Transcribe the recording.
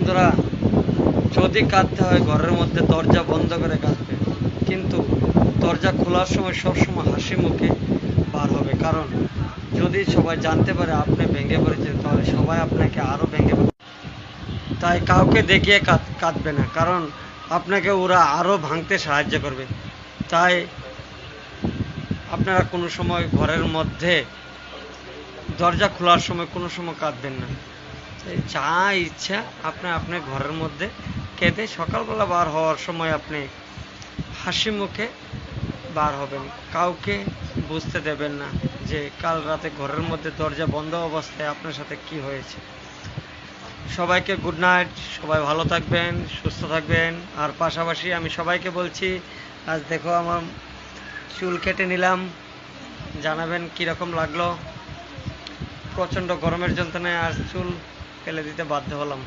বন্ধুরা, যদি কাঁদতে হয় ঘরের মধ্যে দরজা বন্ধ করে কাঁদবে, কিন্তু দরজা খোলার সময় সবসময় হাসি মুখে বার হবে। কারণ যদি সবাই জানতে পারে আপনি ভেঙে পড়েছেন, তাহলে সবাই আপনাকে আরও ভেঙে পড়ে। তাই কাউকে দেখিয়ে কাঁদবে না, কারণ আপনাকে ওরা আরও ভাঙতে সাহায্য করবে। তাই আপনারা কোনো সময় ঘরের মধ্যে দরজা খোলার সময় কোনো সময় কাঁদবেন না। যা ইচ্ছা আপনি ঘরের মধ্যে কেঁদে সকালবেলা বার হওয়ার সময় আপনি হাসি মুখে বার হবেন। কাউকে বুঝতে দেবেন না যে কাল রাতে ঘরের মধ্যে দরজা বন্ধ অবস্থায় আপনার সাথে কি হয়েছে। সবাইকে গুড নাইট। সবাই ভালো থাকবেন, সুস্থ থাকবেন। আর পাশাপাশি আমি সবাইকে বলছি, আজ দেখো আমার চুল কেটে নিলাম, জানাবেন কীরকম লাগলো। প্রচণ্ড গরমের যন্ত্রণায় আজ চুল ফেলে দিতে বাধ্য হলাম।